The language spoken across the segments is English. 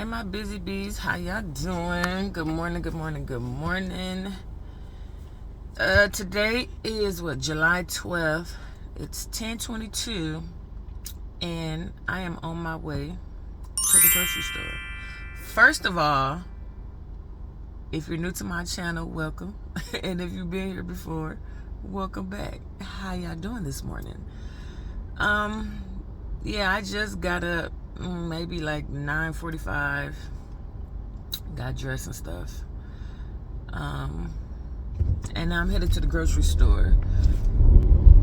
Hey my busy bees, how y'all doing? Good morning, good morning, good morning. Today is July 12th. It's 10:22 and I am on my way to the grocery store. First of all, if you're new to my channel, welcome. And if you've been here before, welcome back. How y'all doing this morning? Yeah, I just got up maybe like 9:45. Got dressed and stuff. And I'm headed to the grocery store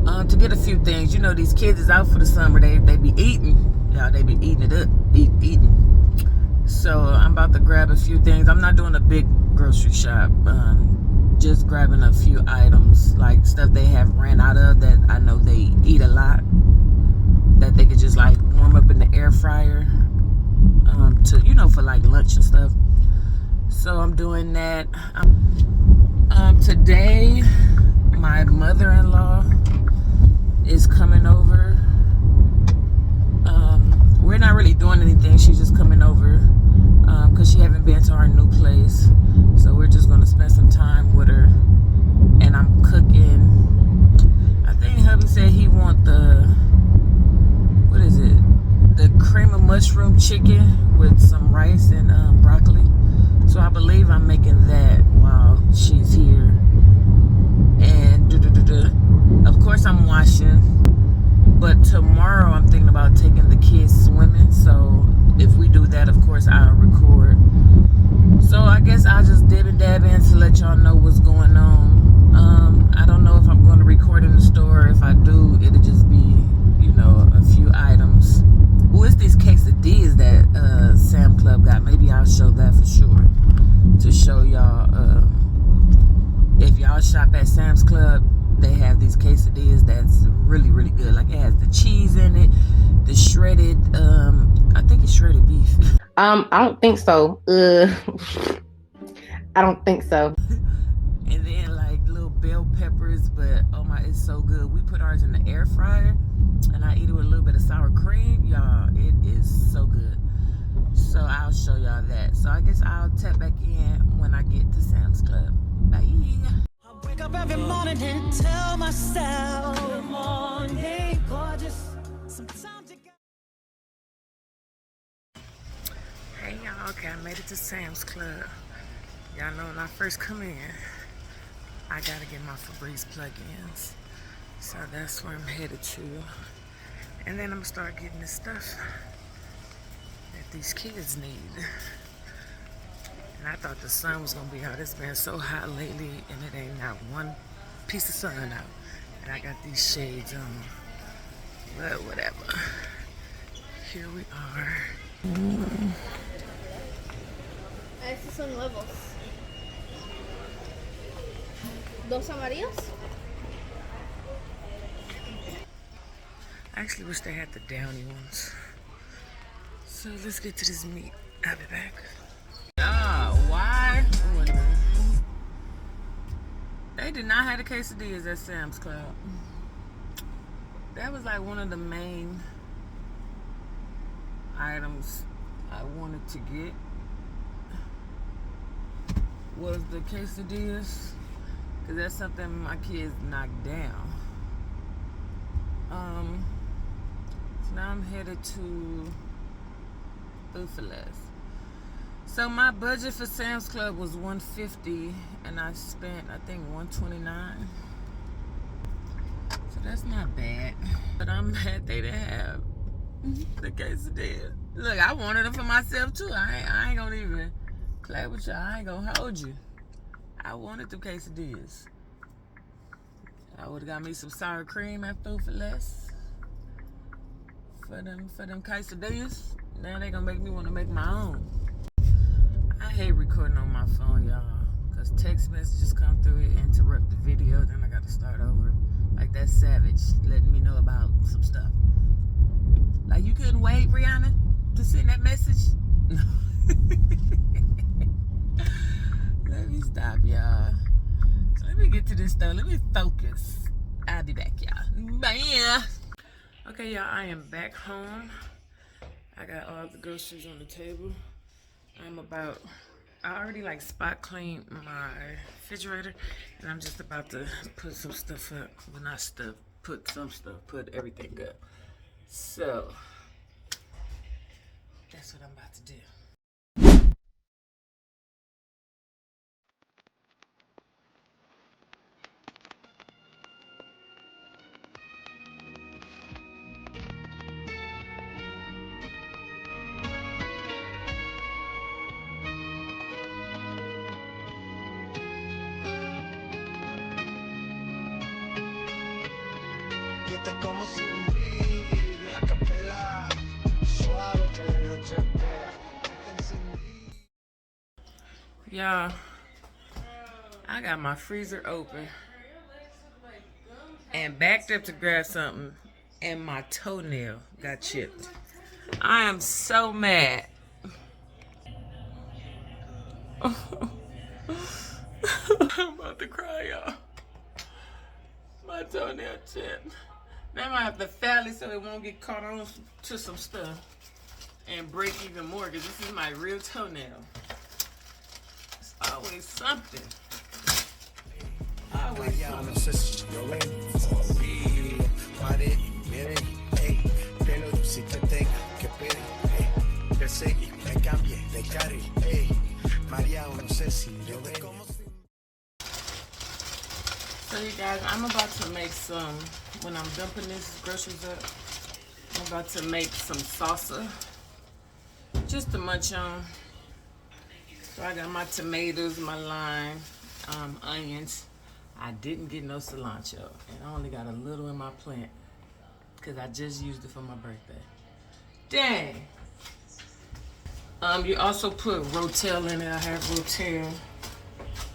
to get a few things. You know, these kids is out for the summer. They be eating. Y'all, they be eating it up. Eating. So I'm about to grab a few things. I'm not doing a big grocery shop. Just grabbing a few items, like stuff they have ran out of that I know they eat a lot, that they could just like warm up in the air fryer to, you know, for like lunch and stuff. So I'm doing that. Today my mother-in-law is coming over. We're not really doing anything. She's just coming over because she haven't been to our new place. So we're just going to spend some time with her. And I'm cooking. I think hubby said he want the, what is it? The cream of mushroom chicken with some rice and broccoli. So I believe I'm making that while she's here. And of course I'm washing. But tomorrow I'm thinking about taking the kids swimming. So if we do that, of course I'll record. So I guess I'll just dib and dab in to let y'all know what's going on. I don't know if I'm going to record in the store. If I do, it'll just be, you know, a few items. Well, it's these quesadillas that Sam Club got. Maybe I'll show that for sure. To show y'all, if y'all shop at Sam's Club, they have these quesadillas that's really, really good. Like it has the cheese in it, the shredded, I think it's shredded beef. I don't think so. I don't think so. And then like little bell peppers, but oh my, it's so good. We put ours in the air fryer and I eat it with a little bit of sour cream. Y'all, it is so good. So I'll show y'all that. So I guess I'll tap back in when I get to Sam's Club. Bye. I wake up every morning and tell myself, good morning, gorgeous. Sometimes you got... Hey y'all, okay, I made it to Sam's Club. Y'all know when I first come in, I gotta get my Febreze plug-ins. So that's where I'm headed to. And then I'm gonna start getting this stuff that these kids need. And I thought the sun was gonna be out. It's been so hot lately and it ain't not one piece of sun out. And I got these shades on. But whatever. Here we are. Estos son nuevos. Dos amarillos. I actually wish they had the downy ones. So let's get to this meat. I'll be back. Why? Oh, wait a minute. They did not have the quesadillas at Sam's Club. That was like one of the main items I wanted to get. Was the quesadillas. Because that's something my kids knocked down. So now I'm headed to Food for Less. So my budget for Sam's Club was $150 and I spent I think $129. So that's not bad. But I'm mad they didn't have the quesadilla. Look, I wanted them for myself too. I ain't gonna even play with y'all. I ain't gonna hold you. I wanted the quesadillas. I would've got me some sour cream at Food for Less. For them quesadillas. Now they gonna make me wanna make my own. I hate recording on my phone, y'all. Cause text messages come through it, interrupt the video, then I gotta start over. Like that Savage letting me know about some stuff. Like you couldn't wait, Rihanna, to send that message? No. Let me stop, y'all. So let me get to this stuff. Let me focus. I'll be back, y'all. Bye. Okay, y'all, I am back home. I got all the groceries on the table. I already like spot cleaned my refrigerator, and I'm just about to put some stuff up. Well, not stuff, put some stuff, put everything up. So, that's what I'm about to do. Como sin mí, a capela, suave que la noche espera. Y'all, I got my freezer open and backed up to grab something, and my toenail got chipped. I am so mad. I'm about to cry, y'all. My toenail chipped. Now I'm gonna have to file it so it won't get caught on to some stuff and break even more, because this is my real toenail. It's always something. Always something. So you guys, I'm about to make some, when I'm dumping these groceries up, I'm about to make some salsa, just to munch on. So I got my tomatoes, my lime, onions. I didn't get no cilantro, and I only got a little in my plant, because I just used it for my birthday. Dang! You also put Rotel in it. I have Rotel.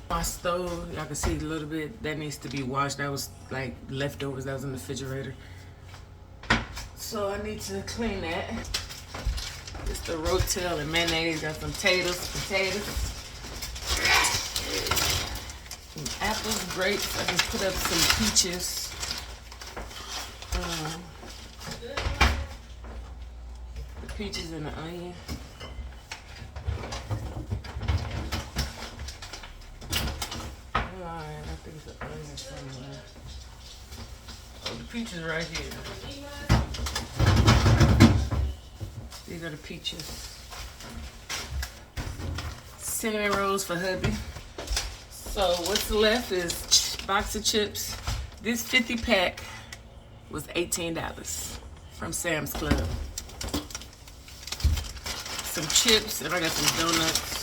My stove, y'all can see a little bit, that needs to be washed. That was like leftovers that was in the refrigerator. So I need to clean that. It's the Rotel and mayonnaise. Got some potatoes, some apples, grapes. I just put up some peaches. The peaches and the onion. I think it's an onion somewhere. Oh, the peaches right here. These are the peaches. Cinnamon rolls for hubby. So what's left is box of chips. This 50 pack was $18 from Sam's Club. Some chips, and I got some donuts.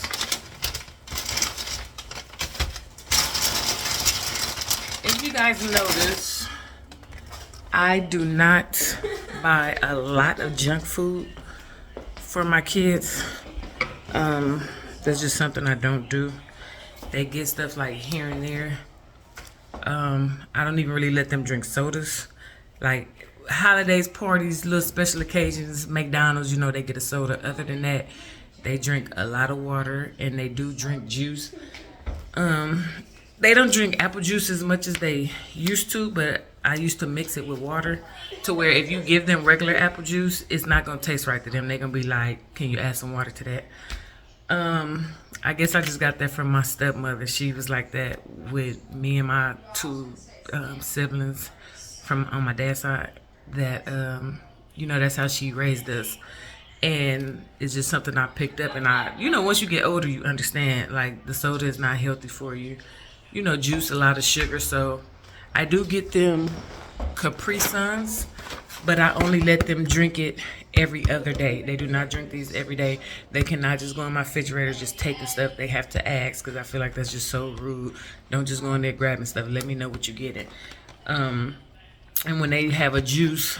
If you guys notice, I do not buy a lot of junk food for my kids. That's just something I don't do. They get stuff like here and there. I don't even really let them drink sodas. Like holidays, parties, little special occasions, McDonald's, you know, they get a soda. Other than that, they drink a lot of water, and they do drink juice. They don't drink apple juice as much as they used to, but I used to mix it with water to where if you give them regular apple juice, it's not going to taste right to them. They're going to be like, can you add some water to that? I guess I just got that from my stepmother. She was like that with me and my two siblings from on my dad's side. That, you know, that's how she raised us. And it's just something I picked up. And once you get older, you understand, like, the soda is not healthy for you. You know, juice, a lot of sugar. So I do get them Capri Suns, but I only let them drink it every other day. They do not drink these every day. They cannot just go in my refrigerator, just take the stuff. They have to ask, because I feel like that's just so rude. Don't just go in there grabbing stuff. Let me know what you're getting. And when they have a juice,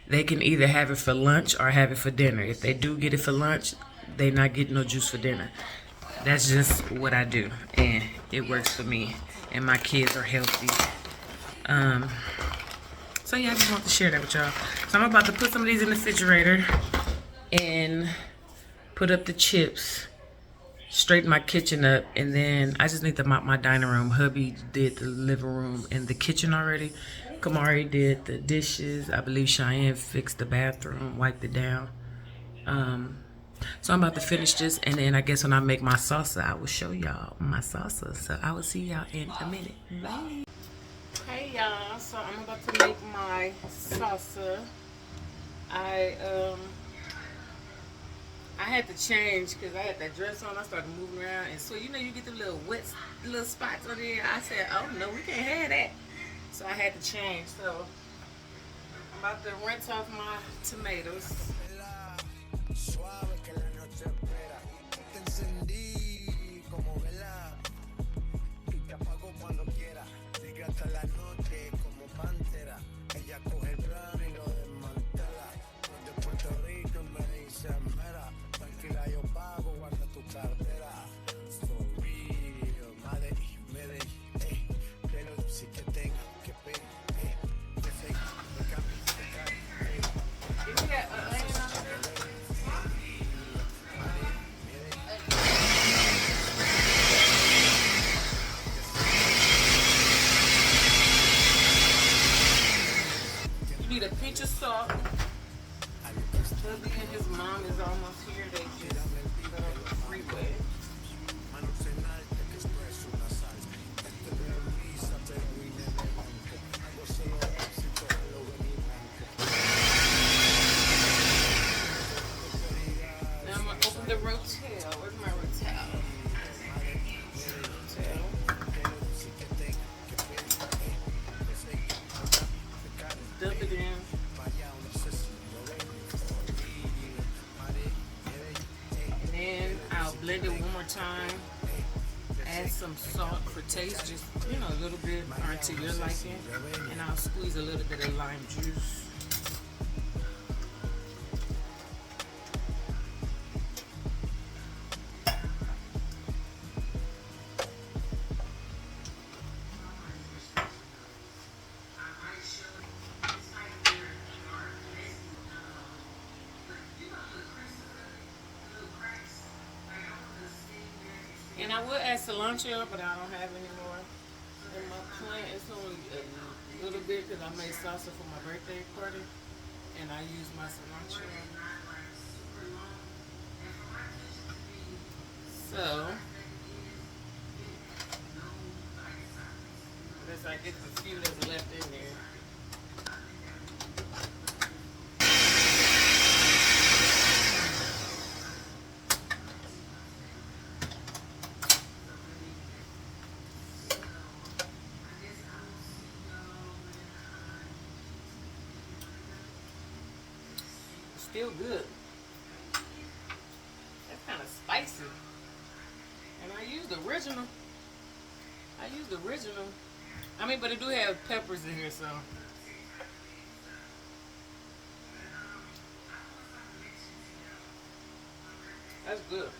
they can either have it for lunch or have it for dinner. If they do get it for lunch, they're not getting no juice for dinner. That's just what I do, and it works for me, and my kids are healthy. So yeah, I just want to share that with y'all. So I'm about to put some of these in the refrigerator and put up the chips, straighten my kitchen up, and then I just need to mop my dining room. Hubby did the living room and the kitchen already. Kamari did the dishes. I believe Cheyenne fixed the bathroom, wiped it down. So I'm about to finish this, and then I guess when I make my salsa, I will show y'all my salsa. So I will see y'all in a minute. Bye. Hey y'all, so I'm about to make my salsa. I had to change because I had that dress on. I started moving around, and so you know you get the little wet little spots on there. I said, oh no, we can't have that. So I had to change. So I'm about to rinse off my tomatoes. You need a pinch of salt. Hubby and his mom is almost here. They just got on the freeway. Now I'm gonna open the rotel. Where's my rotel? Dump it in. And then I'll blend it one more time. Add some salt for taste, just a little bit or to your liking. And I'll squeeze a little bit of lime juice. And I would add cilantro, but I don't have any more in my plant. It's only a little bit because I made salsa for my birthday party, and I used my cilantro. So, unless I get the few that's left in there. Still good. That's kind of spicy. And I used the original. I mean, but it do have peppers in here, so. That's good.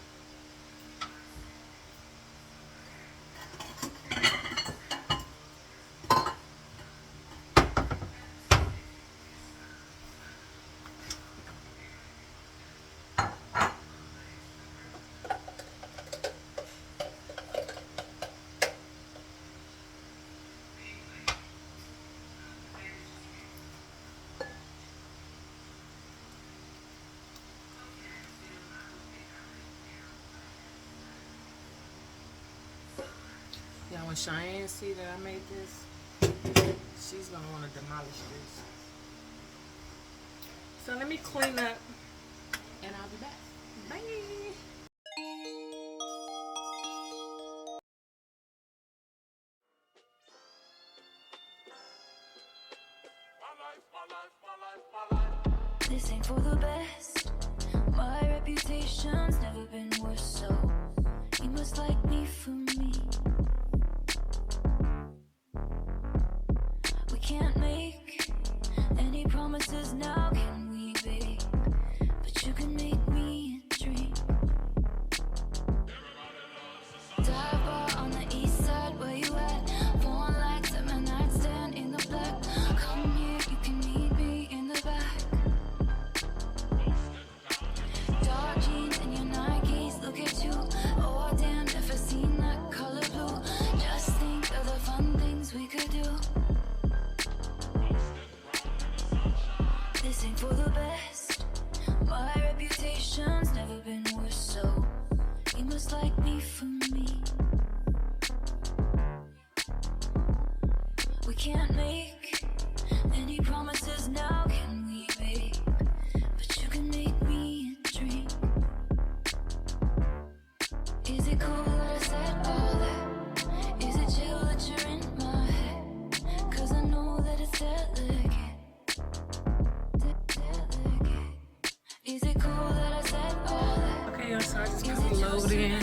Yeah, when Cheyenne see that I made this, she's gonna want to demolish this. So let me clean up, and I'll be back. Bye. This ain't for the best. My reputation's never been worse, so you must like me for me. We can't make any promises now, can we, babe? But you can make me a dream. Dive bar on the east side, where you at? Phone lights at my nightstand in the black. Come here, you can meet me in the back. Dark jeans and your Nikes, So I just put the load in.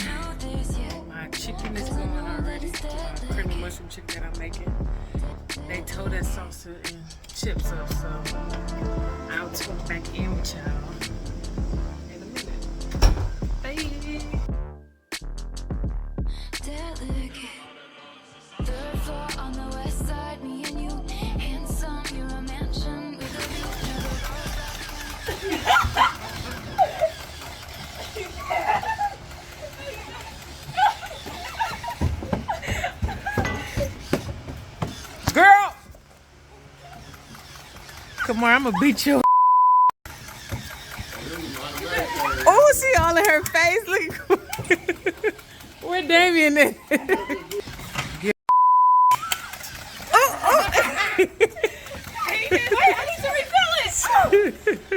My chicken is going already. My creamy mushroom chicken that I'm making. They tore that salsa and chips up, so I'll talk back in with y'all in a minute. Bye. Delicate. Third floor on the west side, me and you. Handsome, you're a mansion with a view. Girl! Come on, I'm gonna beat you. Oh, she all in her face. Look. Where Damien at? Oh, oh. Wait, I need to refill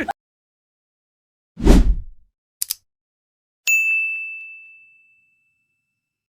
it.